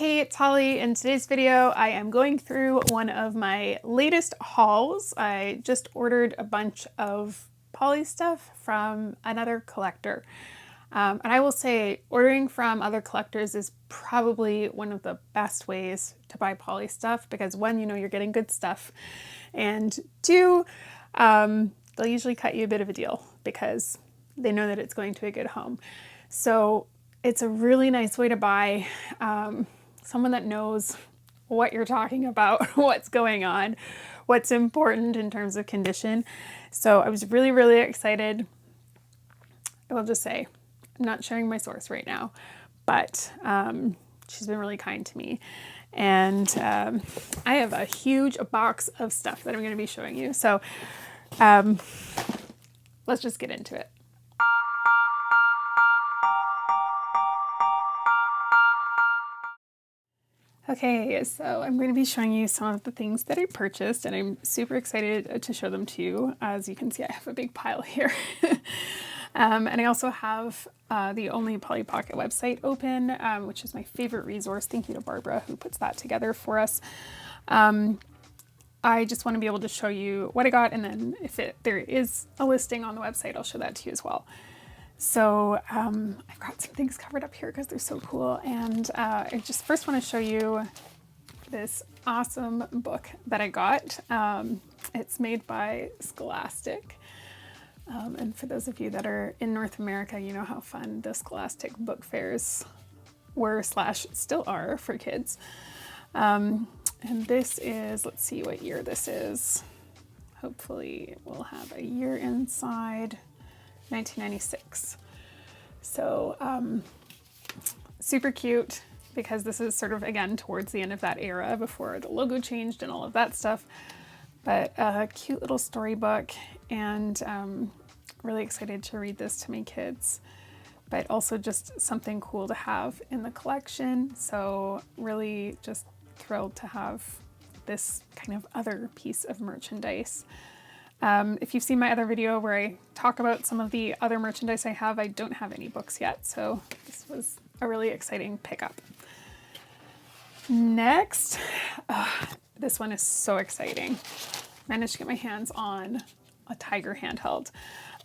Hey, it's Holly. In today's video, I am going through one of my latest hauls. I just ordered a bunch of poly stuff from another collector. And I will say ordering from other collectors is probably one of the best ways to buy poly stuff because one, you know you're getting good stuff, and two, they'll usually cut you a bit of a deal because they know that it's going to a good home. So it's a really nice way to buy. Someone that knows what you're talking about, what's going on, what's important in terms of condition. So I was really, really excited. I will just say, I'm not sharing my source right now, but she's been really kind to me. And I have a huge box of stuff that I'm going to be showing you. So let's just get into it. Okay, so I'm going to be showing you some of the things that I purchased, and I'm super excited to show them to you. As you can see, I have a big pile here. And I also have the Only Polly Pocket website open, which is my favorite resource. Thank you to Barbara who puts that together for us. I just want to be able to show you what I got, and then if there is a listing on the website, I'll show that to you as well. So I've got some things covered up here because they're so cool, and I just first want to show you this awesome book that I got. It's made by Scholastic, and for those of you that are in North America, you know how fun the Scholastic book fairs were / still are for kids. And this is, let's see what year this is. Hopefully it will have a year inside. 1996. So super cute because this is sort of, again, towards the end of that era before the logo changed and all of that stuff. But a cute little storybook, and really excited to read this to my kids, but also just something cool to have in the collection. So really just thrilled to have this kind of other piece of merchandise. If you've seen my other video where I talk about some of the other merchandise I have, I don't have any books yet, so this was a really exciting pickup. Next, this one is so exciting. Managed to get my hands on a Tiger handheld.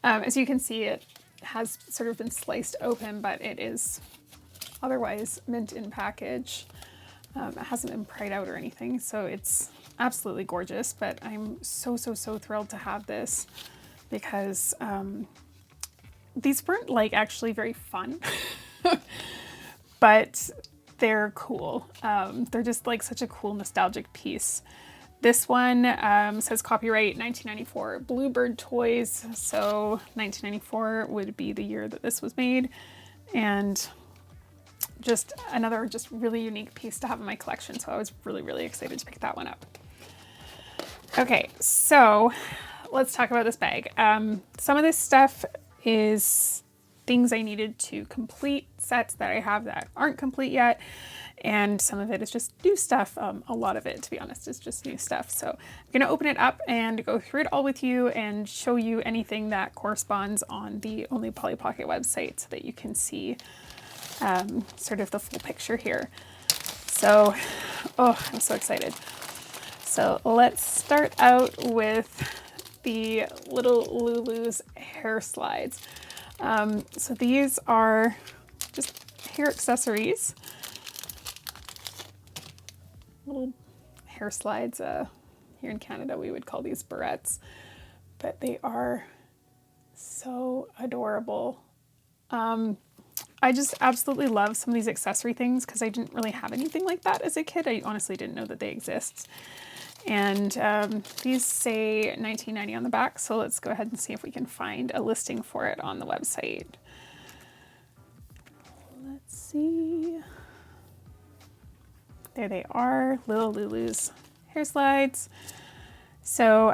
As you can see, it has sort of been sliced open, but it is otherwise mint in package. It hasn't been pried out or anything, so it's absolutely gorgeous, but I'm so thrilled to have this because these weren't like actually very fun, but they're cool. They're just like such a cool nostalgic piece. This one says copyright 1994 Bluebird Toys, so 1994 would be the year that this was made, and just another just really unique piece to have in my collection, so I was really excited to pick that one up. Okay, so let's talk about this bag. Some of this stuff is things I needed to complete sets that I have that aren't complete yet, and some of it is just new stuff. A lot of it, to be honest, is just new stuff. So I'm going to open it up and go through it all with you and show you anything that corresponds on the Only Polly Pocket website so that you can see sort of the full picture here. So, oh, I'm so excited. So let's start out with the little Lulu's hair slides. So these are just hair accessories, little hair slides. Here in Canada, we would call these barrettes, but they are so adorable. I just absolutely love some of these accessory things because I didn't really have anything like that as a kid. I honestly didn't know that they exist. And these say $19.90 on the back, so let's go ahead and see if we can find a listing for it on the website. Let's see. There they are, little Lulu's hair slides. So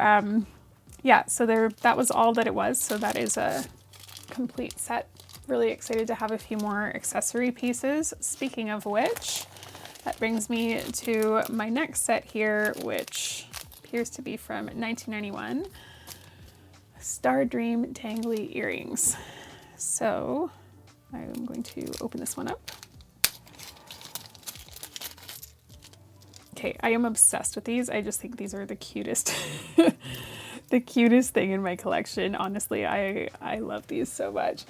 yeah, so that was all that it was. So that is a complete set. Really excited to have a few more accessory pieces. Speaking of which, that brings me to my next set here, which appears to be from 1991. Star Dream Dangly Earrings. So I'm going to open this one up. Okay, I am obsessed with these. I just think these are the cutest, the cutest thing in my collection. Honestly, I love these so much.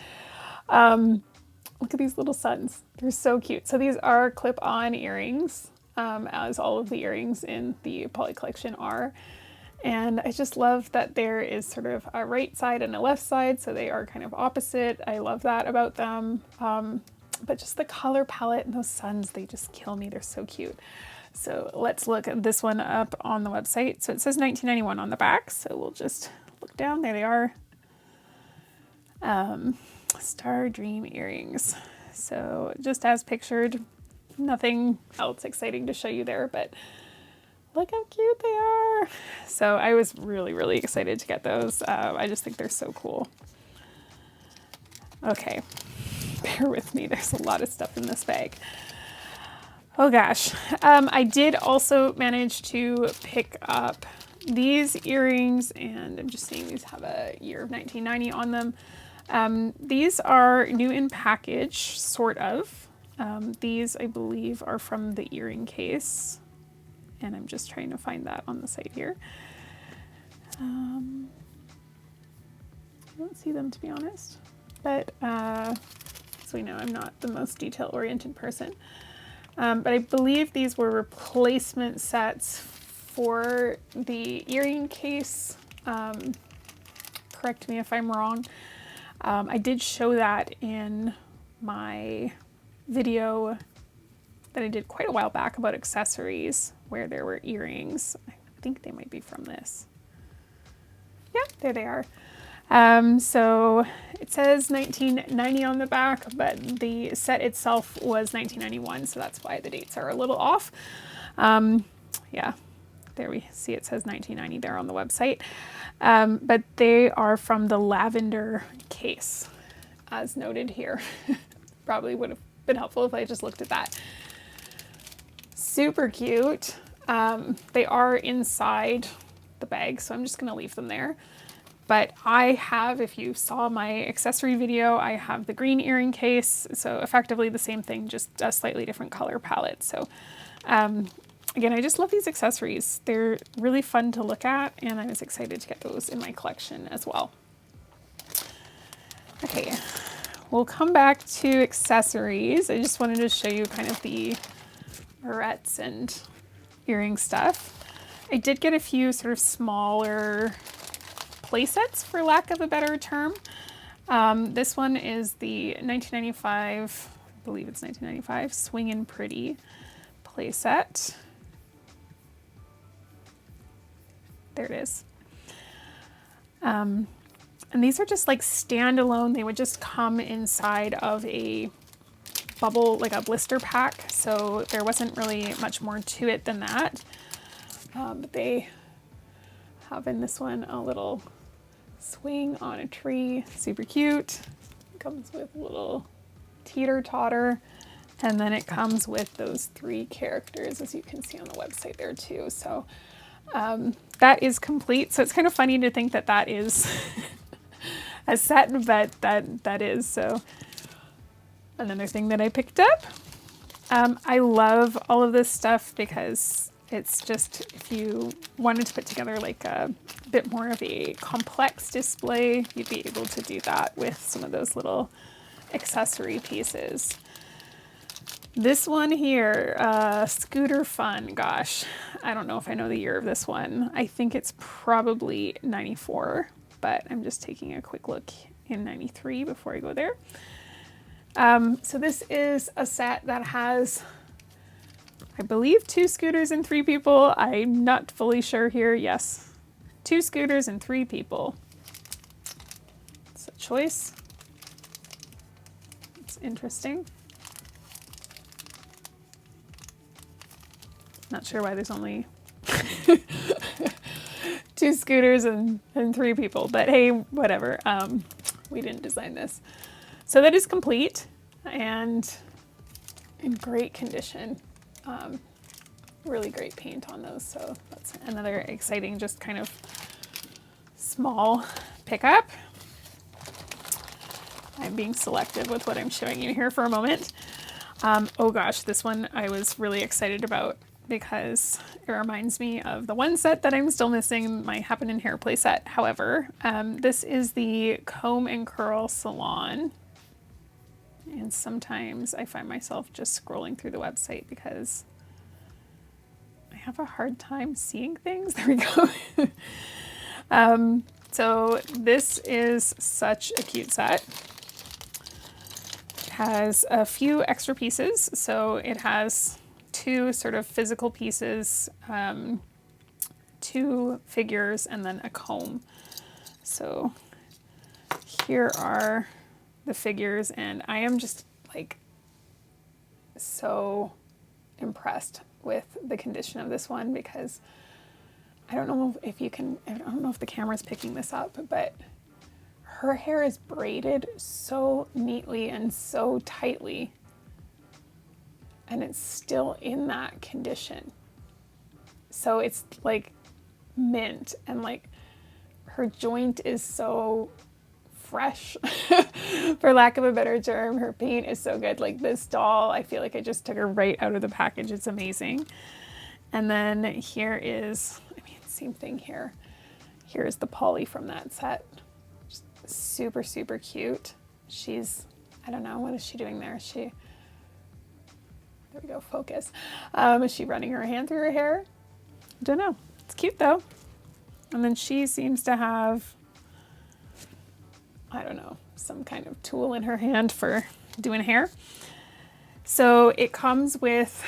Look at these little suns. They're so cute. So these are clip-on earrings, as all of the earrings in the Polly collection are. And I just love that there is sort of a right side and a left side, so they are kind of opposite. I love that about them. But just the color palette and those suns, they just kill me. They're so cute. So let's look at this one up on the website. So it says 1991 on the back, so we'll just look down. There they are. Star Dream earrings. So just as pictured, nothing else exciting to show you there, but look how cute they are. So I was really, really excited to get those. I just think they're so cool. Okay, bear with me. There's a lot of stuff in this bag. Oh gosh. I did also manage to pick up these earrings, and I'm just seeing these have a year of 1990 on them. These are new in package, sort of. These, I believe, are from the earring case. And I'm just trying to find that on the site here. I don't see them, to be honest. But, so we know I'm not the most detail-oriented person. But I believe these were replacement sets for the earring case. Correct me if I'm wrong. I did show that in my video that I did quite a while back about accessories, where there were earrings. I think they might be from this. Yeah, there they are. So it says 1990 on the back, but the set itself was 1991, so that's why the dates are a little off. Yeah, there we see it says 1990 there on the website. But they are from the lavender case, as noted here. Probably would have been helpful if I just looked at that. Super cute. They are inside the bag, so I'm just going to leave them there. But I have, if you saw my accessory video, I have the green earring case, so effectively the same thing, just a slightly different color palette. So again, I just love these accessories. They're really fun to look at, and I was excited to get those in my collection as well. Okay, we'll come back to accessories. I just wanted to show you kind of the barrettes and earring stuff. I did get a few sort of smaller play sets, for lack of a better term. This one is the 1995, I believe it's 1995, Swingin' Pretty play set. There it is. And these are just like standalone. They would just come inside of a bubble, like a blister pack. So there wasn't really much more to it than that. But they have in this one a little swing on a tree, super cute. It comes with a little teeter-totter, and then it comes with those 3 characters, as you can see on the website there too. So that is complete. So it's kind of funny to think that that is a set, but that is. So another thing that I picked up. I love all of this stuff because it's just, if you wanted to put together like a bit more of a complex display, you'd be able to do that with some of those little accessory pieces. This one here, Scooter Fun, gosh, I don't know if I know the year of this one. I think it's probably 94, but I'm just taking a quick look in 93 before I go there. So this is a set that has, I believe, 2 scooters and 3 people. I'm not fully sure here. Yes, 2 scooters and 3 people. It's a choice. It's interesting. Not sure why there's only 2 scooters and 3 people, but hey, whatever. We didn't design this. So that is complete and in great condition. Really great paint on those. So that's another exciting, just kind of small pickup. I'm being selective with what I'm showing you here for a moment. Oh gosh, this one I was really excited about. because it reminds me of the one set that I'm still missing, my Happen in Hair playset. However, this is the Comb and Curl Salon. And sometimes I find myself just scrolling through the website because I have a hard time seeing things. There we go. So this is such a cute set. It has a few extra pieces. So it has 2 sort of physical pieces, 2 figures, and then a comb. So here are the figures, and I am just like so impressed with the condition of this one, because I don't know if you can, I don't know if the camera's picking this up, but her hair is braided so neatly and so tightly, and it's still in that condition. So it's like mint, and like her joint is so fresh, for lack of a better term. Her paint is so good. Like this doll, I feel like I just took her right out of the package. It's amazing. And then here is, I mean, same thing here. Here's the Polly from that set. Just super, super cute. She's, I don't know, what is she doing there? There we go, focus. Is she running her hand through her hair? I don't know. It's cute though. And then she seems to have, I don't know, some kind of tool in her hand for doing hair. So it comes with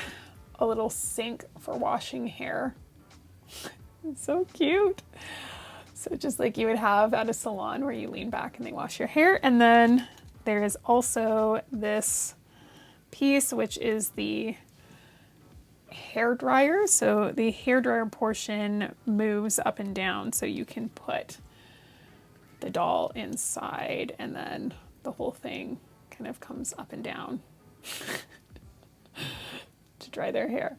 a little sink for washing hair. It's so cute. So just like you would have at a salon where you lean back and they wash your hair. And then there is also this piece, which is the hair dryer. So the hair dryer portion moves up and down, so you can put the doll inside, and then the whole thing kind of comes up and down to dry their hair.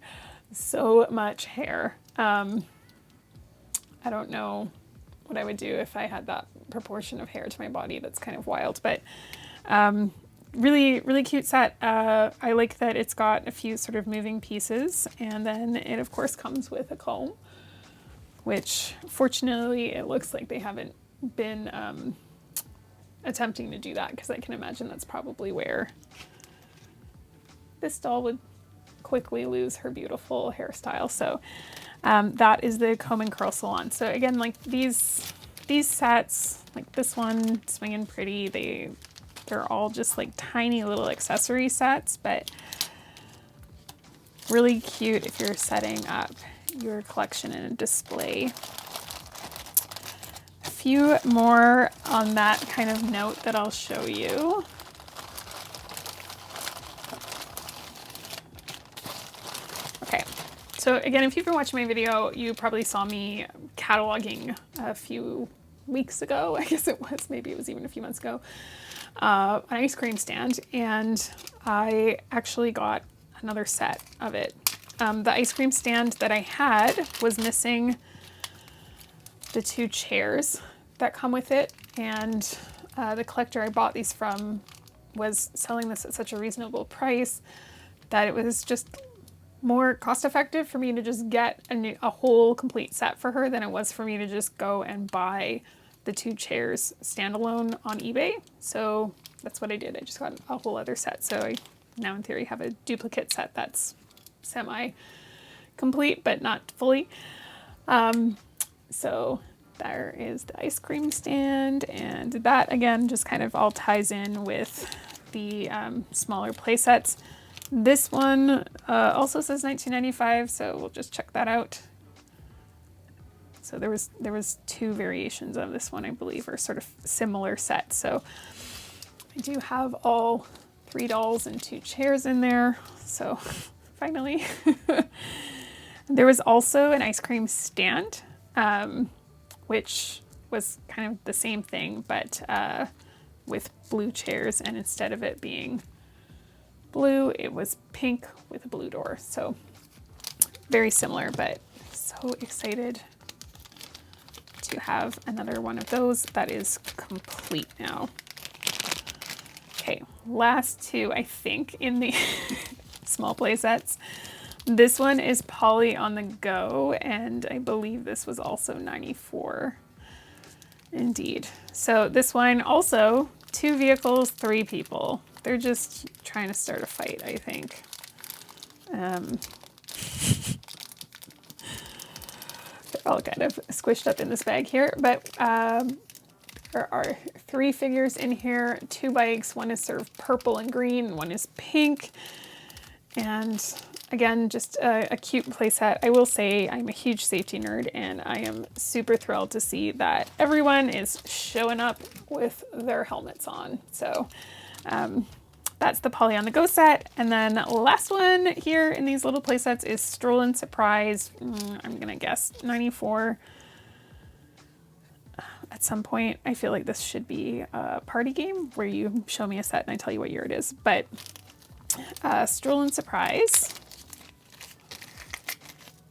So much hair. I don't know what I would do if I had that proportion of hair to my body. That's kind of wild, but really, really cute set. I like that it's got a few sort of moving pieces, and then it of course comes with a comb, which fortunately it looks like they haven't been attempting to do that, because I can imagine that's probably where this doll would quickly lose her beautiful hairstyle. So that is the Comb and Curl Salon. So again, like these sets, like this one, Swingin' Pretty, they're all just like tiny little accessory sets, but really cute if you're setting up your collection in a display. A few more on that kind of note that I'll show you. Okay, so again, if you've been watching my video, you probably saw me cataloging a few weeks ago, I guess it was, maybe it was even a few months ago, an ice cream stand, and I actually got another set of it. The ice cream stand that I had was missing the 2 chairs that come with it, and the collector I bought these from was selling this at such a reasonable price that it was just more cost effective for me to just get a whole complete set for her than it was for me to just go and buy the 2 chairs standalone on eBay. So that's what I did. I just got a whole other set. So I now in theory have a duplicate set that's semi-complete, but not fully. So there is the ice cream stand, and that again just kind of all ties in with the smaller play sets. This one also says $19.95, so we'll just check that out. So there was 2 variations of this one, I believe, or sort of similar sets. So I do have all 3 dolls and 2 chairs in there. So finally. There was also an ice cream stand, which was kind of the same thing, but with blue chairs, and instead of it being blue, it was pink with a blue door. So very similar, but so excited to have another one of those that is complete now. Okay, last 2, I think, in the small play sets This one is Polly on the Go, and I believe this was also 94. Indeed. So this one also 2 vehicles, 3 people. They're just trying to start a fight, I think. They're all kind of squished up in this bag here, but there are 3 figures in here, 2 bikes. One is sort of purple and green, one is pink. And again, just a cute playset. I will say I'm a huge safety nerd, and I am super thrilled to see that everyone is showing up with their helmets on. So that's the Polly on the Go set. And then last one here in these little playsets is Stroll and Surprise. I'm gonna guess 94. At some point, I feel like this should be a party game where you show me a set and I tell you what year it is. But Stroll and Surprise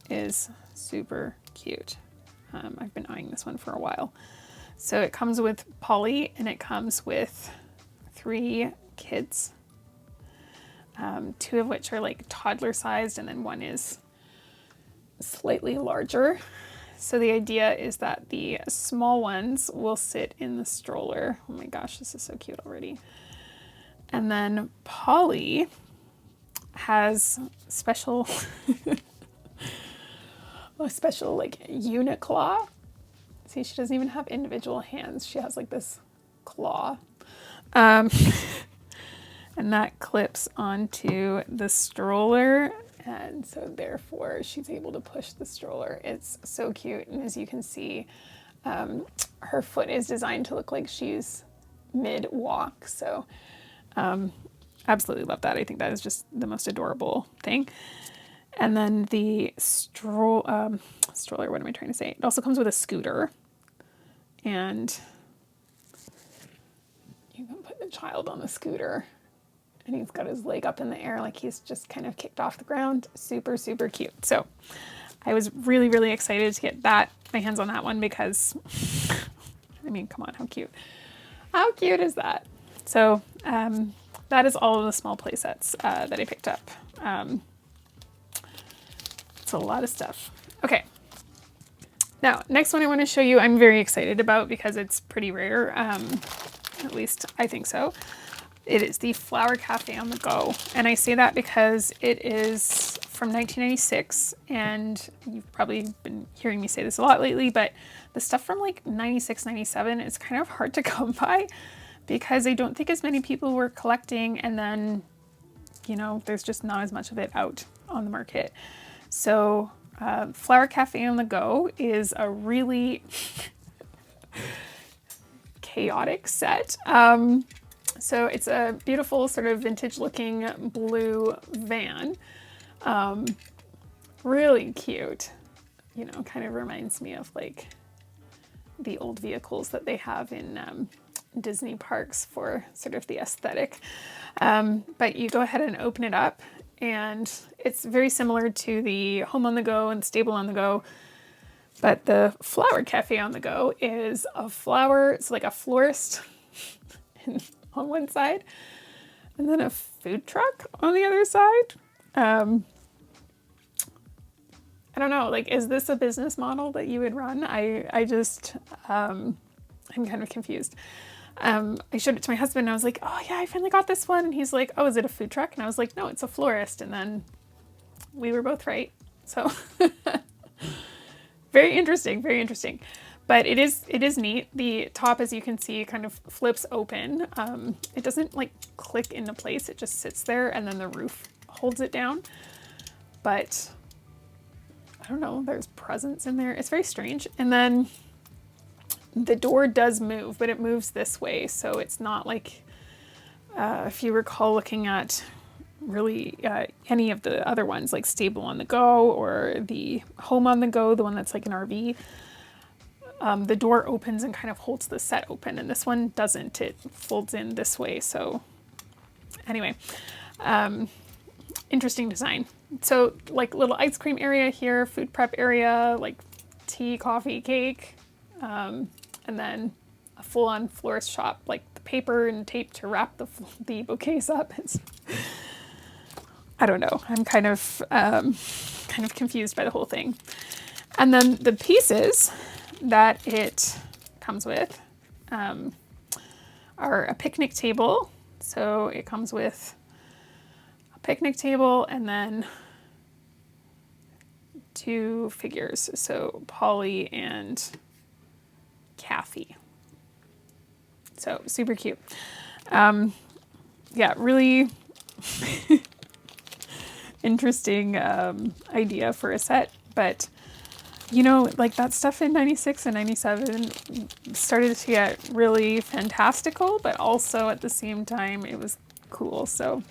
is super cute. I've been eyeing this one for a while. So it comes with Polly, and it comes with 3 kids, 2 of which are like toddler sized, and then one is slightly larger. So the idea is that the small ones will sit in the stroller. Oh my gosh, this is so cute already. And then Polly has special, a special like unit claw. See, she doesn't even have individual hands. She has like this claw. And that clips onto the stroller. And so therefore she's able to push the stroller. It's so cute. And as you can see, her foot is designed to look like she's mid-walk. So absolutely love that. I think that is just the most adorable thing. And then the stroller, what am I trying to say? It also comes with a scooter. And you can put the child on the scooter. And he's got his leg up in the air like he's just kind of kicked off the ground. Super, super cute. So I was really, really excited to get my hands on that one because, I mean, come on, how cute. How cute is that? So that is all of the small play sets that I picked up. It's a lot of stuff. Okay. Now, next one I want to show you, I'm very excited about because it's pretty rare. At least I think so. It is the Flower Cafe on the Go. And I say that because it is from 1996, and you've probably been hearing me say this a lot lately, but the stuff from like 96, 97 is kind of hard to come by because I don't think as many people were collecting, and then, you know, there's just not as much of it out on the market. So Flower Cafe on the Go is a really chaotic set. So it's a beautiful sort of vintage looking blue van. Really cute, you know, kind of reminds me of like the old vehicles that they have in Disney parks for sort of the aesthetic. But you go ahead and open it up, and it's very similar to the Home on the Go and Stable on the Go. But the Flower Cafe on the Go is a flower, it's like a florist on one side, and then a food truck on the other side. I don't know, like, is this a business model that you would run? I'm kind of confused. I showed it to my husband and I was like, oh yeah, I finally got this one. And he's like, oh, is it a food truck? And I was like, no, it's a florist. And then we were both right. So very interesting, very interesting. But it is neat. The top, as you can see, kind of flips open. It doesn't like click into place. It just sits there, and then the roof holds it down. But I don't know, there's presents in there. It's very strange. And then the door does move, but it moves this way. So it's not like, if you recall looking at really any of the other ones, like Stable on the Go or the Home on the Go, the one that's like an RV, the door opens and kind of holds the set open, and this one doesn't. It folds in this way. So anyway, interesting design. So like little ice cream area here, food prep area, like tea, coffee, cake, and then a full-on florist shop, like the paper and tape to wrap the bouquets up. It's I don't know. I'm kind of confused by the whole thing. And then the pieces that it comes with are a picnic table. So it comes with a picnic table and then 2 figures. So Polly and Kathy. So super cute. Yeah, really interesting idea for a set, but you know, like that stuff in 96 and 97 started to get really fantastical, but also at the same time it was cool. So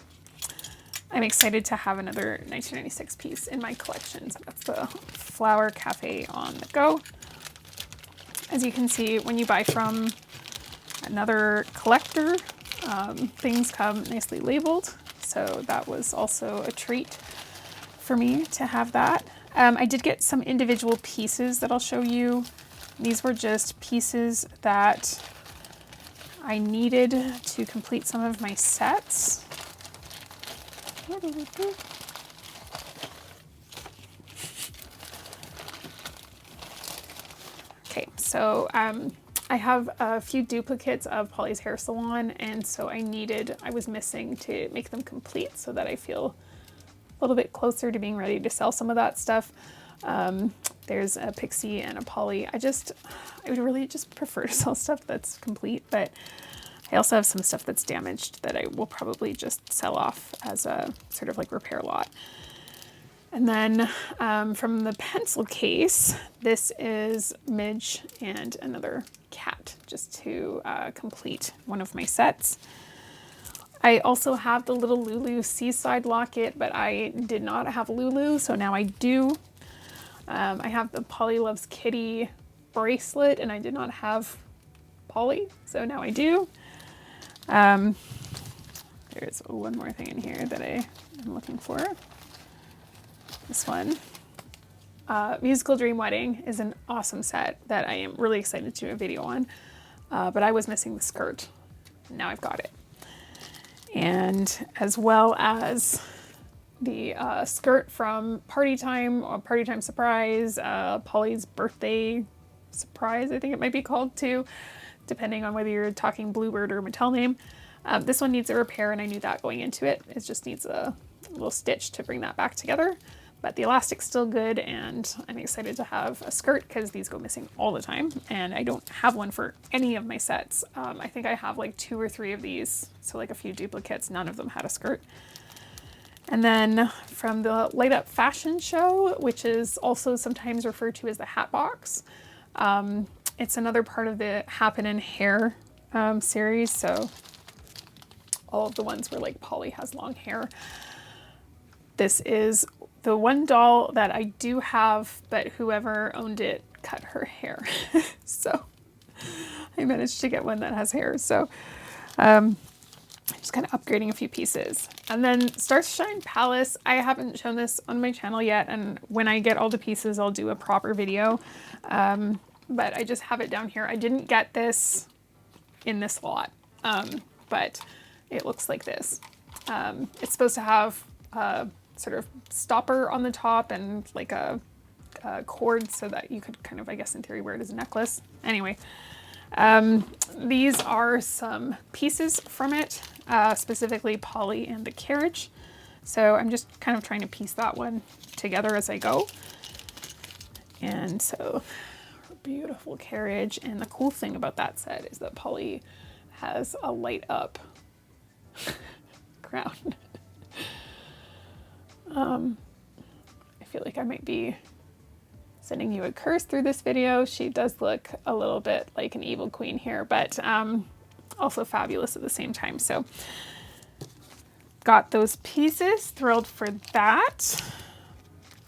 I'm excited to have another 1996 piece in my collection. So that's the Flower Cafe on the Go. As you can see, when you buy from another collector, things come nicely labeled. So that was also a treat for me to have that. I did get some individual pieces that I'll show you. These were just pieces that I needed to complete some of my sets. Okay, so I have a few duplicates of Polly's Hair Salon, and so I was missing to make them complete so that I feel a little bit closer to being ready to sell some of that stuff. There's a Pixie and a Polly. I would really just prefer to sell stuff that's complete, but I also have some stuff that's damaged that I will probably just sell off as a sort of like repair lot. And then from the pencil case, this is Midge and another cat, just to complete one of my sets. I also have the little Lulu Seaside locket, but I did not have Lulu, so now I do. I have the Polly Loves Kitty bracelet, and I did not have Polly, so now I do. There's one more thing in here that I am looking for. This one. Musical Dream Wedding is an awesome set that I am really excited to do a video on, but I was missing the skirt. Now I've got it. And as well as the skirt from Party Time or Party Time Surprise, Polly's Birthday Surprise, I think it might be called too, depending on whether you're talking Bluebird or Mattel name. This one needs a repair, and I knew that going into it. It just needs a little stitch to bring that back together. But the elastic's still good, and I'm excited to have a skirt because these go missing all the time, and I don't have one for any of my sets. I think I have like 2 or 3 of these, so like a few duplicates. None of them had a skirt. And then from the Light Up Fashion Show, which is also sometimes referred to as the Hat Box, it's another part of the Happen in Hair series. So all of the ones where like Polly has long hair. This is the one doll that I do have, but whoever owned it cut her hair. So I managed to get one that has hair. So just kind of upgrading a few pieces. And then Starshine Palace, I haven't shown this on my channel yet, and when I get all the pieces, I'll do a proper video. But I just have it down here. I didn't get this in this lot, but it looks like this. It's supposed to have a sort of stopper on the top and like a cord so that you could kind of, I guess in theory, wear it as a necklace. Anyway, these are some pieces from it, specifically Polly and the carriage. So I'm just kind of trying to piece that one together as I go. And so her beautiful carriage. And the cool thing about that set is that Polly has a light up crown. I feel like I might be sending you a curse through this video. She does look a little bit like an evil queen here, but also fabulous at the same time. So got those pieces, thrilled for that.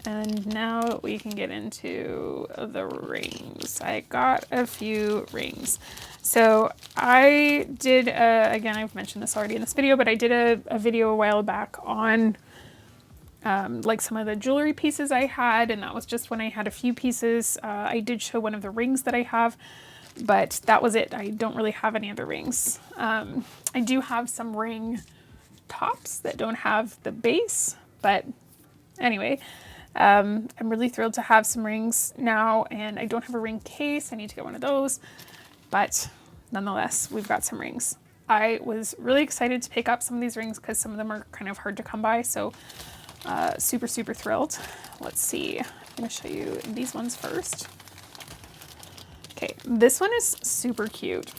And now we can get into the rings. I got a few rings. So I did, again, I've mentioned this already in this video, but I did a video a while back on like some of the jewelry pieces I had, and that was just when I had a few pieces. I did show one of the rings that I have, but that was it. I don't really have any other rings. I do have some ring tops that don't have the base, But anyway, I'm really thrilled to have some rings now, and I don't have a ring case. I need to get one of those, but nonetheless, we've got some rings. I was really excited to pick up some of these rings because some of them are kind of hard to come by, so super, super thrilled. Let's see, I'm going to show you these ones first. Okay, this one is super cute.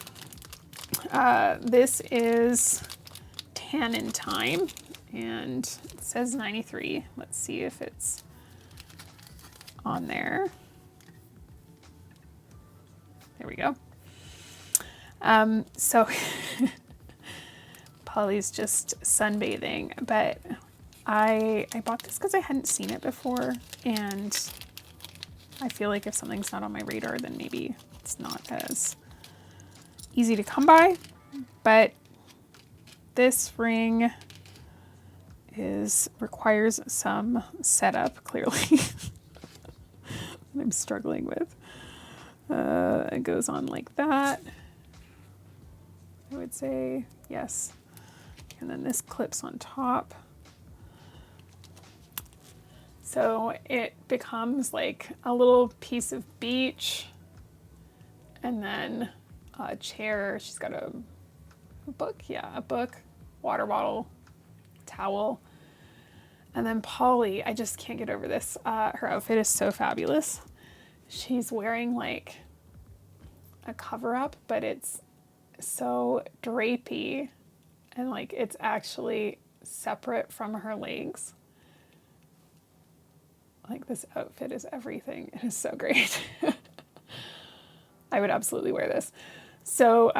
This is Tan in Time, and it says 93. Let's see if it's on there. There we go. So Polly's just sunbathing, but I bought this because I hadn't seen it before, and I feel like if something's not on my radar, then maybe it's not as easy to come by. But this ring requires some setup, clearly. I'm struggling with. It goes on like that, I would say, yes. And then this clips on top. So it becomes like a little piece of beach, and then a chair. She's got a book, yeah, a book, water bottle, towel. And then Polly, I just can't get over this. Her outfit is so fabulous. She's wearing like a cover up, but it's so drapey, and like it's actually separate from her legs. Like, this outfit is everything. It is so great. I would absolutely wear this. So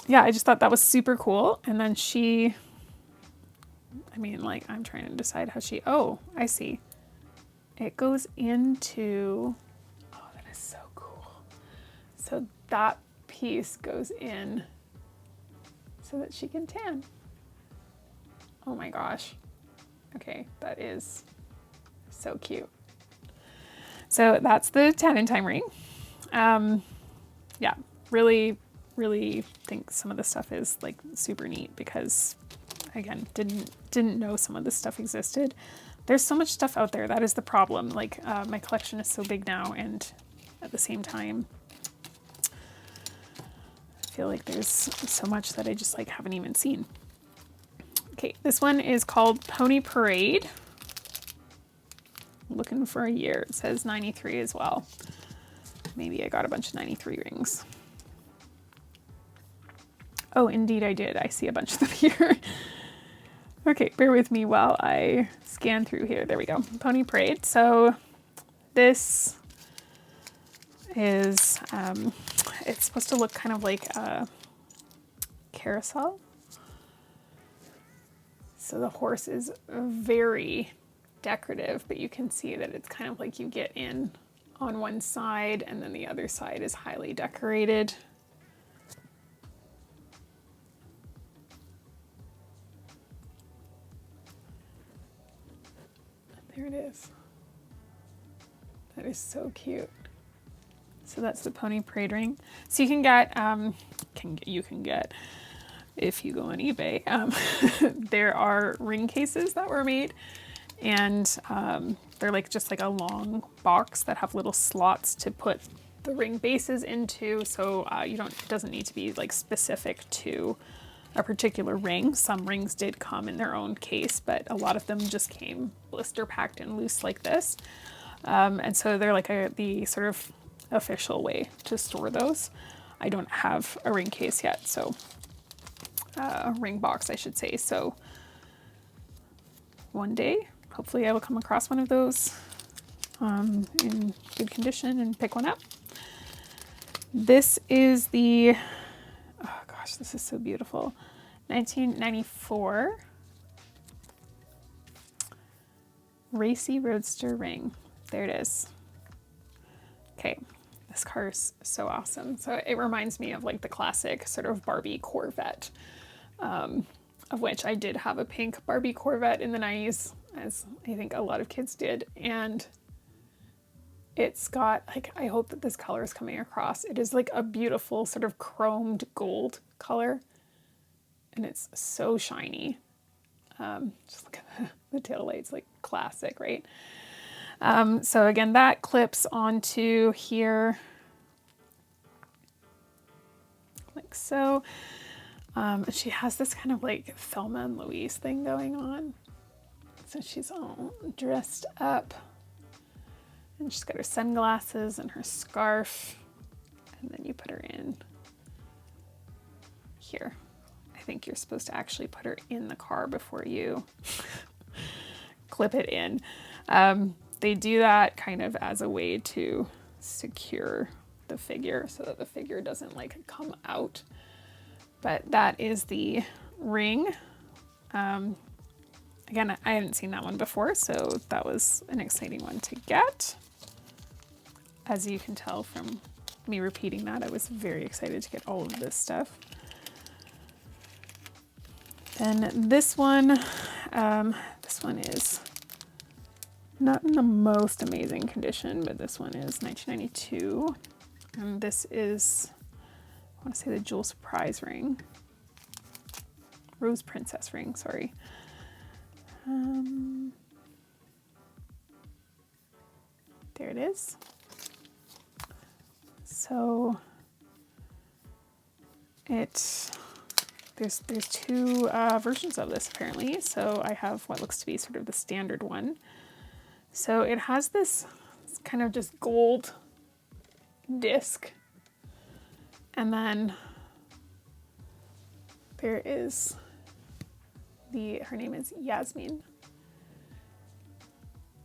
yeah, I just thought that was super cool. And then she, I mean, like, I'm trying to decide how she, oh, I see. It goes into, oh, that is so cool. So that piece goes in so that she can tan. Oh my gosh. Okay, that is so cute. So that's the Tan in Time ring. Yeah, really, really think some of the stuff is like super neat because, again, didn't know some of this stuff existed. There's so much stuff out there. That is the problem. Like, my collection is so big now, and at the same time, I feel like there's so much that I just like haven't even seen. Okay, this one is called Pony Parade. Looking for a year. It says 93 as well. Maybe I got a bunch of 93 rings. Oh, indeed I did. I see a bunch of them here. Okay, bear with me while I scan through here. There we go. Pony Parade. So this is, it's supposed to look kind of like a carousel. So the horse is very decorative, but you can see that it's kind of like you get in on one side and then the other side is highly decorated. There it is. That is so cute. So that's the Pony Parade ring. So you can get, if you go on eBay, there are ring cases that were made, and they're like just like a long box that have little slots to put the ring bases into. So it doesn't need to be like specific to a particular ring. Some rings did come in their own case, but a lot of them just came blister packed and loose like this. And so they're like the sort of official way to store those. I don't have a ring case yet, so a ring box, I should say. So one day, hopefully I will come across one of those in good condition and pick one up. This is the, oh gosh, this is so beautiful. 1994 Racy Roadster ring. There it is. Okay, this car is so awesome. So it reminds me of like the classic sort of Barbie Corvette, of which I did have a pink Barbie Corvette in the 90s, as I think a lot of kids did. And it's got, like, I hope that this color is coming across. It is like a beautiful sort of chromed gold color. And it's so shiny. Just look at The tail light's like classic, right? So again, that clips onto here like so. She has this kind of like Thelma and Louise thing going on. So she's all dressed up and she's got her sunglasses and her scarf. And then you put her in here. I think you're supposed to actually put her in the car before you clip it in. They do that kind of as a way to secure the figure so that the figure doesn't like come out. But that is the ring. Again, I hadn't seen that one before, so that was an exciting one to get. As you can tell from me repeating that, I was very excited to get all of this stuff. Then this one is not in the most amazing condition, but this one is 1992. And this is, I want to say, the Jewel Surprise ring. Rose Princess ring, sorry. There it is. So there's two versions of this apparently. So I have what looks to be sort of the standard one. So it has this kind of just gold disc, and then there is her name is Yasmin,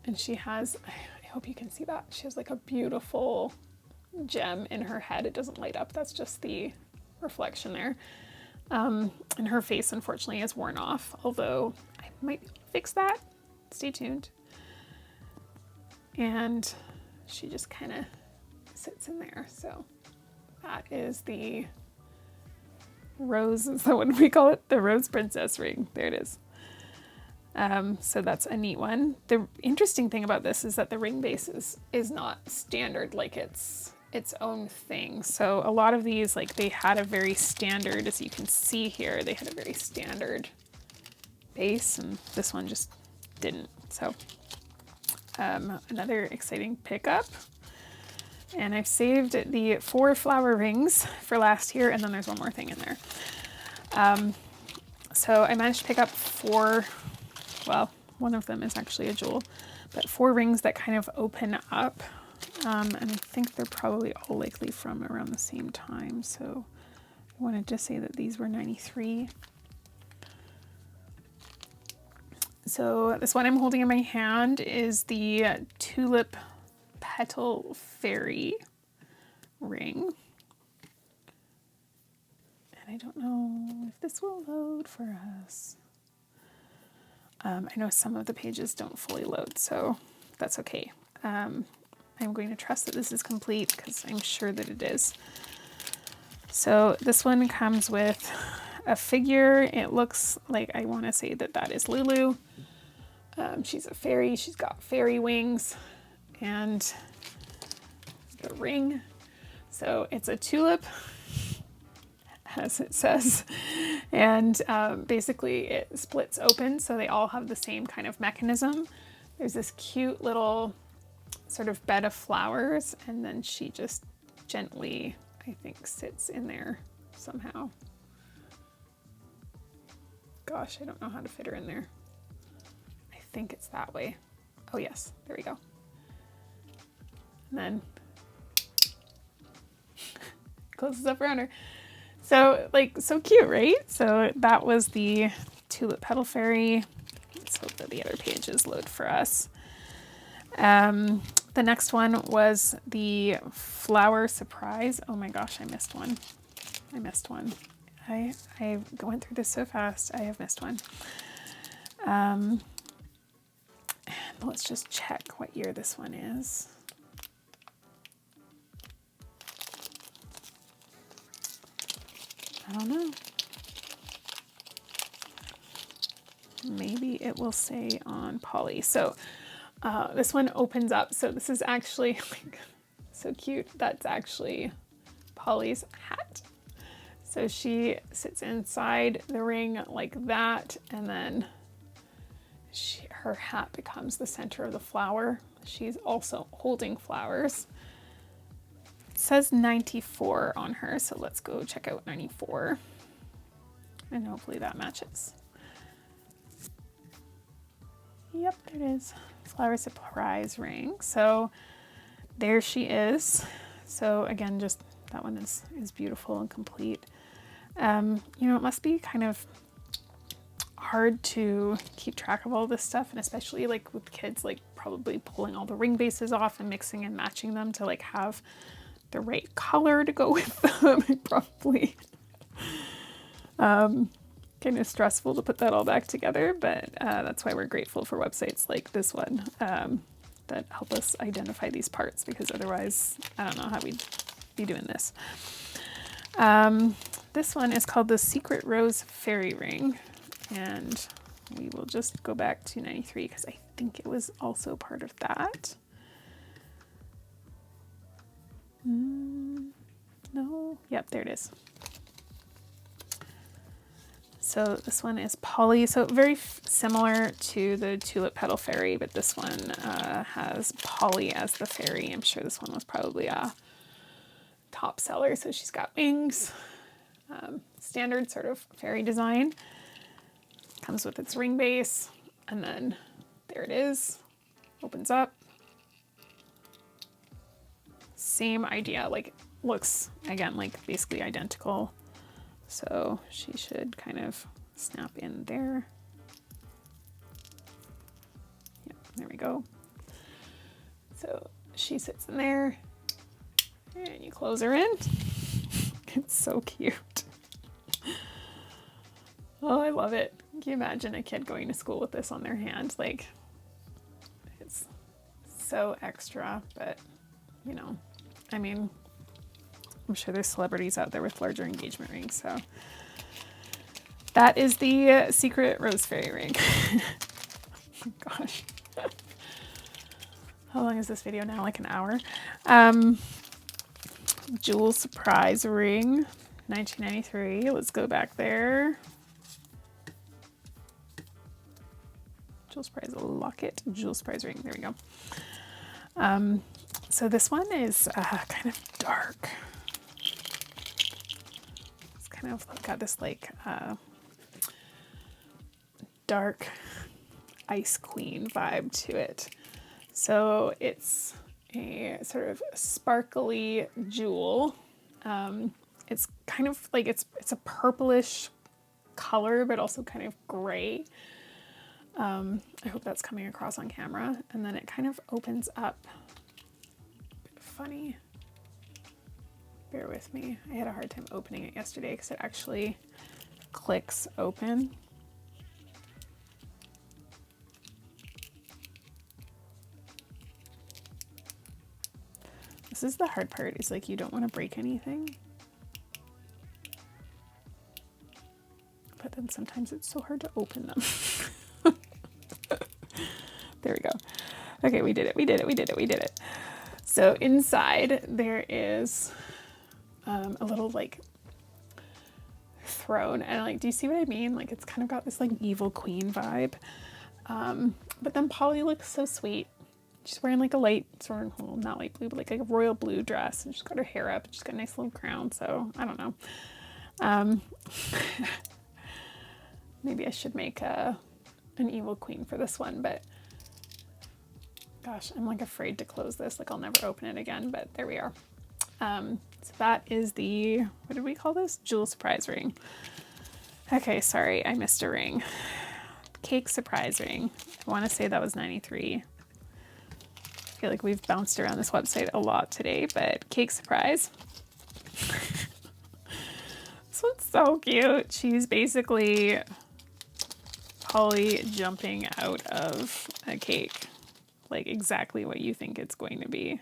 and she has, I hope you can see that, she has like a beautiful gem in her head. It doesn't light up, that's just the reflection there. And her face unfortunately is worn off, although I might fix that. Stay tuned. And she just kind of sits in there. So that is the rose, is that what we call it? The Rose Princess ring. There it is. So that's a neat one. The interesting thing about this is that the ring base is not standard, like it's its own thing. So a lot of these, like they had a very standard, as you can see here, they had a very standard base, and this one just didn't. So another exciting pickup. And I've saved the 4 flower rings for last year, and then there's one more thing in there. So I managed to pick up 4, well, one of them is actually a jewel, but 4 rings that kind of open up. And I think they're probably all likely from around the same time. So I wanted to say that these were 93. So this one I'm holding in my hand is the Tulip Petal Fairy ring. And I don't know if this will load for us. I know some of the pages don't fully load, so that's okay. I'm going to trust that this is complete because I'm sure that it is. So this one comes with a figure. It looks like, I want to say that that is Lulu. She's a fairy. She's got fairy wings, and the ring. So it's a tulip, as it says, and basically it splits open, so they all have the same kind of mechanism. There's this cute little sort of bed of flowers, and then she just gently, I think, sits in there somehow. Gosh, I don't know how to fit her in there. I think it's that way. Oh yes, there we go. And then closes up around her. So like, so cute, right? So that was the Tulip Petal Fairy. Let's hope that the other pages load for us. The next one was the Flower Surprise. Oh my gosh, I missed one. I went through this so fast. I have missed one. And let's just check what year this one is. I don't know. Maybe it will say on Polly. So this one opens up. So this is actually like, so cute. That's actually Polly's hat. So she sits inside the ring like that, and then her hat becomes the center of the flower. She's also holding flowers. It says 94 on her, so let's go check out 94. And hopefully that matches. Yep, there it is. Flower surprise ring. So there she is. So again, just that one is beautiful and complete. You know, it must be kind of hard to keep track of all this stuff, and especially like with kids, like probably pulling all the ring bases off and mixing and matching them to like have the right color to go with them. Probably kind of stressful to put that all back together, but that's why we're grateful for websites like this one that help us identify these parts, because otherwise I don't know how we'd be doing this. This one is called the Secret Rose Fairy Ring, and we will just go back to 93 because I think it was also part of that. No, yep, there it is. So this one is Polly, so very similar to the Tulip Petal Fairy, but this one has Polly as the fairy. I'm sure this one was probably a top seller. So she's got wings, standard sort of fairy design, comes with its ring base, and then there it is, opens up. Same idea, like looks again like basically identical. So she should kind of snap in there. Yep, there we go. So she sits in there and you close her in. It's so cute. Oh, I love it. Can you imagine a kid going to school with this on their hand? Like, it's so extra, but you know, I mean, I'm sure there's celebrities out there with larger engagement rings, so that is the Secret Rose Fairy Ring. Oh gosh. How long is this video now? Like an hour. Jewel Surprise Ring, 1993. Let's go back there. Jewel Surprise Locket, Jewel Surprise Ring. There we go. So this one is kind of dark. Kind of got this like dark Ice Queen vibe to it. So it's a sort of sparkly jewel. It's kind of like it's a purplish color, but also kind of gray. I hope that's coming across on camera. And then it kind of opens up. Funny. Bear with me. I had a hard time opening it yesterday because it actually clicks open. This is the hard part, is like you don't want to break anything. But then sometimes it's so hard to open them. There we go. Okay, we did it, we did it, we did it, we did it. So inside there is a little like throne, and like, do you see what I mean? Like it's kind of got this like evil queen vibe. But then Polly looks so sweet. She's wearing like a light sort of, well, not light blue, but like a royal blue dress, and she's got her hair up, and she's got a nice little crown. So I don't know. Maybe I should make an evil queen for this one, but gosh, I'm like afraid to close this. Like I'll never open it again, but there we are. So that is the, what did we call this? Jewel Surprise Ring. Okay, sorry, I missed a ring. Cake Surprise Ring. I want to say that was 93. I feel like we've bounced around this website a lot today, but Cake Surprise. This one's so cute. She's basically Polly jumping out of a cake. Like exactly what you think it's going to be.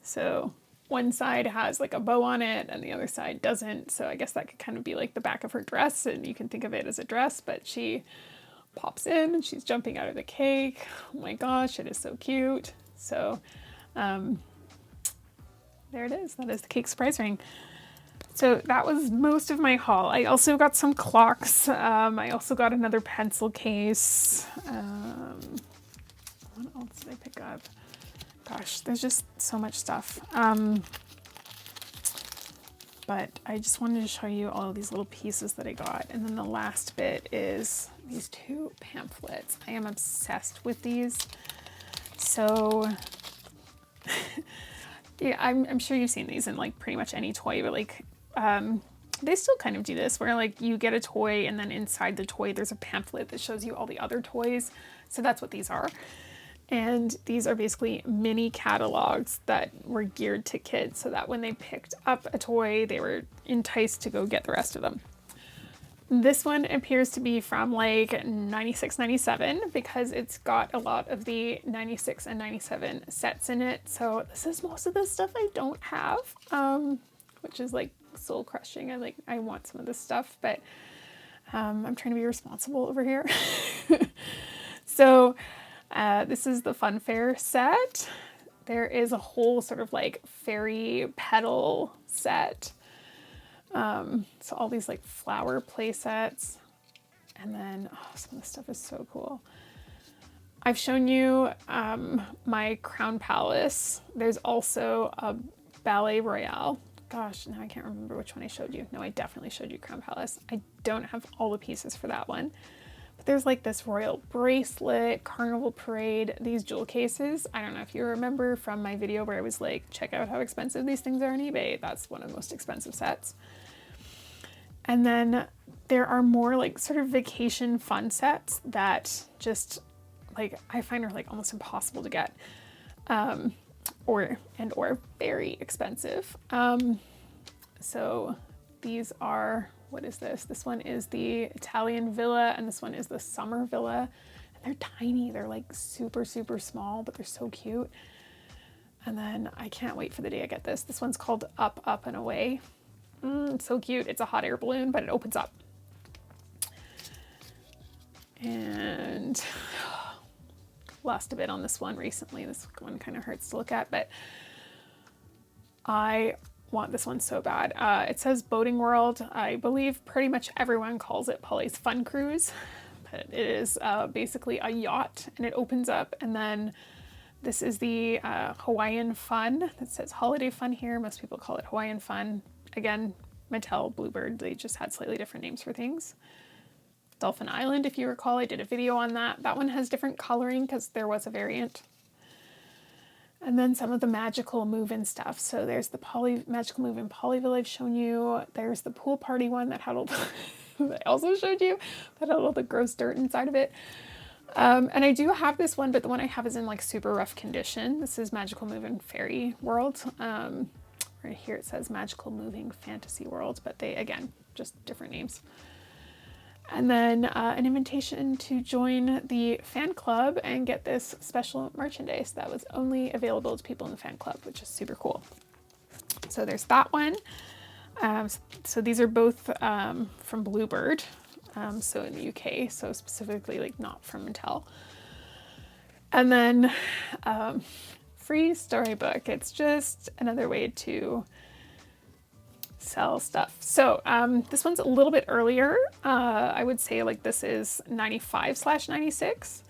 So one side has like a bow on it and the other side doesn't. So I guess that could kind of be like the back of her dress, and you can think of it as a dress, but she pops in and she's jumping out of the cake. Oh my gosh, it is so cute. So there it is. That is the Cake Surprise Ring. So that was most of my haul. I also got some clocks. I also got another pencil case. What else did I pick up? Gosh, there's just so much stuff. But I just wanted to show you all of these little pieces that I got. And then the last bit is these 2 pamphlets. I am obsessed with these. So yeah, I'm sure you've seen these in like pretty much any toy, but like they still kind of do this where like you get a toy and then inside the toy there's a pamphlet that shows you all the other toys. So that's what these are. And these are basically mini catalogs that were geared to kids so that when they picked up a toy, they were enticed to go get the rest of them. This one appears to be from like 96, 97 because it's got a lot of the 96 and 97 sets in it. So this is most of the stuff I don't have, which is like soul crushing. I want some of this stuff, but I'm trying to be responsible over here. So this is the Fun Fair set. There is a whole sort of like fairy petal set. So all these like flower play sets. And then some of this stuff is so cool. I've shown you my Crown Palace. There's also a Ballet Royale. Gosh, now I can't remember which one I showed you. No, I definitely showed you Crown Palace. I don't have all the pieces for that one. But there's like this royal bracelet, Carnival Parade, these jewel cases. I don't know if you remember from my video where I was like, check out how expensive these things are on eBay. That's one of the most expensive sets. And then there are more like sort of vacation fun sets that just like I find are like almost impossible to get, or very expensive. So these are, what is this? This one is the Italian Villa and this one is the Summer Villa. And they're tiny. They're like super, super small, but they're so cute. And then I can't wait for the day I get this. This one's called Up, Up and Away. It's so cute. It's a hot air balloon, but it opens up. And lost a bit on this one recently. This one kind of hurts to look at, but I want this one so bad. It says Boating World. I believe pretty much everyone calls it Polly's Fun Cruise, but it is basically a yacht and it opens up. And then this is the Hawaiian Fun. That says Holiday Fun here. Most people call it Hawaiian Fun. Again, Mattel, Bluebird, they just had slightly different names for things. Dolphin Island, if you recall, I did a video on that. That one has different coloring because there was a variant. And then some of the magical move-in stuff. So there's the magical move-in Polyville I've shown you. There's the pool party one that had all the, I also showed you, that had all the gross dirt inside of it. And I do have this one, but the one I have is in like super rough condition. This is Magical Move-in Fairy World. Right here it says Magical Moving Fantasy World, but they, again, just different names. And then an invitation to join the fan club and get this special merchandise that was only available to people in the fan club, which is super cool. So there's that one. So these are both from Bluebird, so in the UK, so specifically like not from Mattel. And then free storybook. It's just another way to sell stuff. So this one's a little bit earlier. I would say like this is 95/96.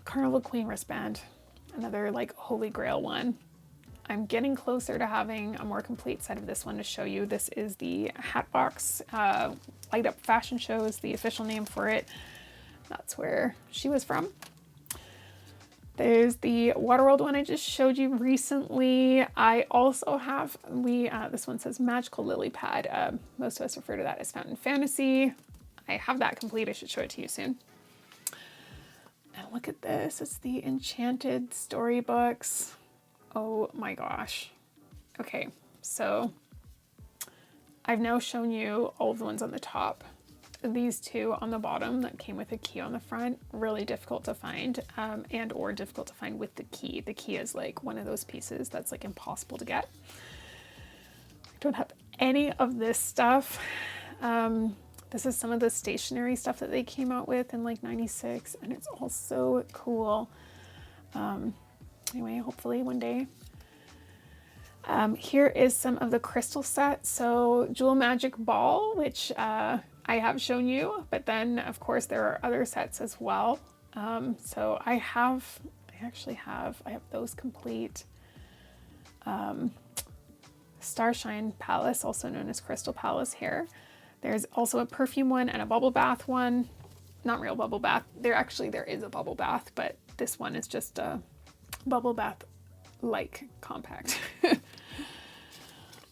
Carnival Queen wristband, another like holy grail one. I'm getting closer to having a more complete set of this one to show you. This is the Hatbox Light Up Fashion Show is the official name for it. That's where she was from. There's the Waterworld one I just showed you recently. I also have, this one says Magical Lily Pad. Most of us refer to that as Fountain Fantasy. I have that complete. I should show it to you soon. And look at this. It's the Enchanted Storybooks. Oh my gosh. Okay, so I've now shown you all of the ones on the top. These two on the bottom that came with a key on the front, really difficult to find, and or difficult to find with the key. The key is like one of those pieces that's like impossible to get. I don't have any of this stuff. This is some of the stationery stuff that they came out with in like 96, and it's all so cool. Anyway, hopefully one day Here is some of the crystal sets. So Jewel Magic Ball, which I have shown you, but then of course there are other sets as well. So I have those complete. Starshine Palace, also known as Crystal Palace here. There's also a perfume one and a bubble bath one. Not real bubble bath. There is a bubble bath, but this one is just a bubble bath like compact.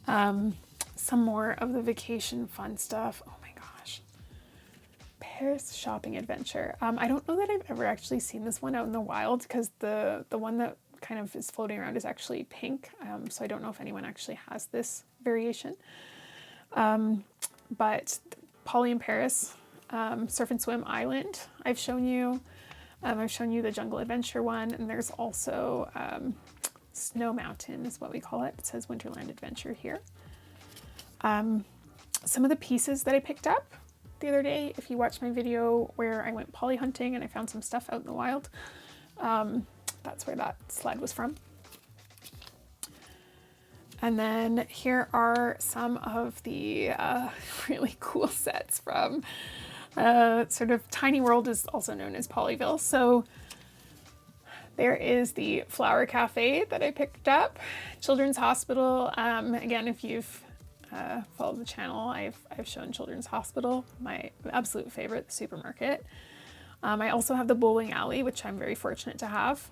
Some more of the vacation fun stuff. Oh my gosh. Paris shopping adventure. I don't know that I've ever actually seen this one out in the wild, because the one that kind of is floating around is actually pink. So I don't know if anyone actually has this variation. But Polly in Paris, Surf and Swim Island, I've shown you. I've shown you the Jungle Adventure one, and there's also Snow Mountain is what we call it. It says Winterland Adventure here. Some of the pieces that I picked up the other day, if you watched my video where I went poly hunting and I found some stuff out in the wild, that's where that sled was from. And then here are some of the really cool sets from sort of Tiny World, is also known as Polyville. So there is the Flower Cafe that I picked up, Children's Hospital. Again, if you've followed the channel, I've shown Children's Hospital, my absolute favorite, the supermarket. I also have the bowling alley, which I'm very fortunate to have.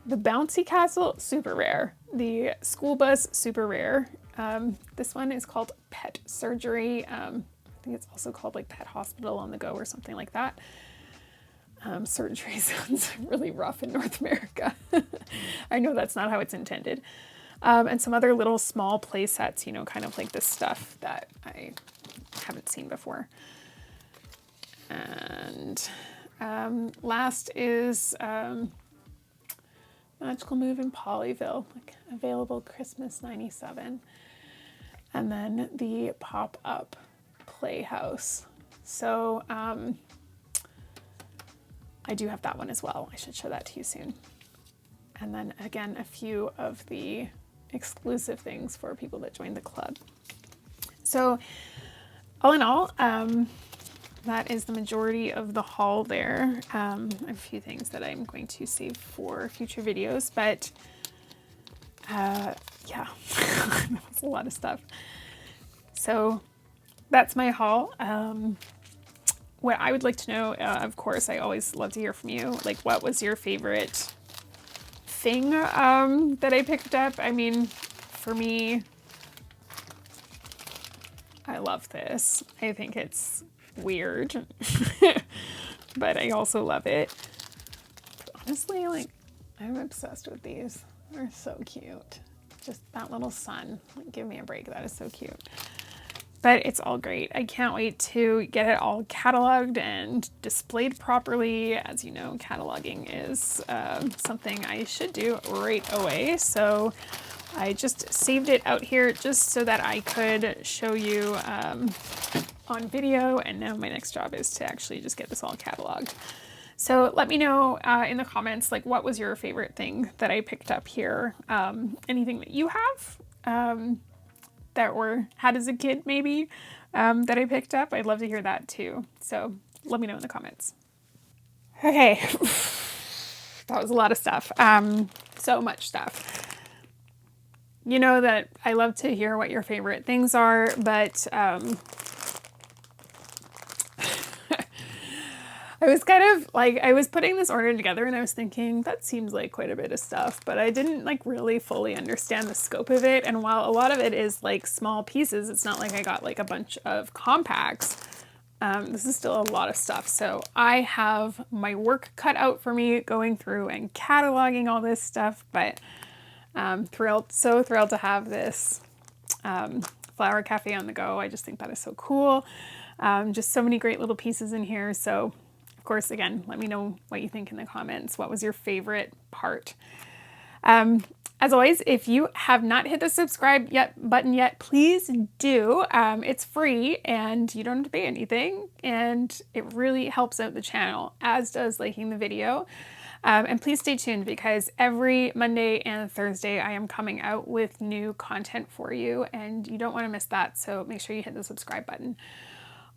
The bouncy castle, super rare. The school bus, super rare. This one is called Pet Surgery. I think it's also called like Pet Hospital on the Go or something like that. Surgery sounds really rough in North America. I know that's not how it's intended. And some other little small play sets, you know, kind of like this stuff that I haven't seen before. And last is Magical Move in Polyville, like available Christmas '97. And then the pop-up playhouse. So I do have that one as well. I should show that to you soon. And then again, a few of the exclusive things for people that joined the club. So all in all, that is the majority of the haul there. I have a few things that I'm going to save for future videos, but yeah, that was a lot of stuff. So that's my haul. What I would like to know, of course, I always love to hear from you. Like, what was your favorite thing that I picked up? I mean, for me, I love this. I think it's weird, but I also love it. Honestly, like, I'm obsessed with these. They're so cute. Just that little sun. Like, give me a break. That is so cute. But it's all great. I can't wait to get it all cataloged and displayed properly. As you know, cataloging is something I should do right away. So I just saved it out here just so that I could show you on video. And now my next job is to actually just get this all cataloged. So let me know in the comments, like, what was your favorite thing that I picked up here? Anything that you have that were had as a kid maybe that I picked up. I'd love to hear that too. So let me know in the comments. Okay, that was a lot of stuff. So much stuff. You know that I love to hear what your favorite things are, but I was kind of like, I was putting this order together and I was thinking that seems like quite a bit of stuff, but I didn't like really fully understand the scope of it. And while a lot of it is like small pieces, it's not like I got like a bunch of compacts. This is still a lot of stuff. So I have my work cut out for me going through and cataloging all this stuff, but so thrilled to have this Flower Cafe on the Go. I just think that is so cool. Just so many great little pieces in here. So of course, again, let me know what you think in the comments. What was your favorite part? As always, if you have not hit the subscribe button yet, please do. It's free and you don't have to pay anything, and it really helps out the channel, as does liking the video. And please stay tuned because every Monday and Thursday I am coming out with new content for you and you don't want to miss that. So make sure you hit the subscribe button.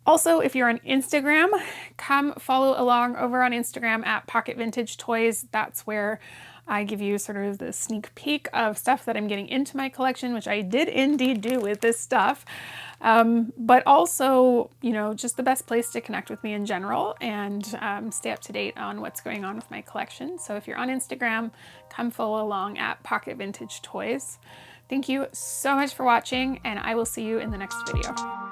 Also, if you're on Instagram, come follow along over on Instagram at Pocket Vintage Toys. That's where I give you sort of the sneak peek of stuff that I'm getting into my collection, which I did indeed do with this stuff. But also, you know, just the best place to connect with me in general and stay up to date on what's going on with my collection. So if you're on Instagram, come follow along at Pocket Vintage Toys. Thank you so much for watching, and I will see you in the next video.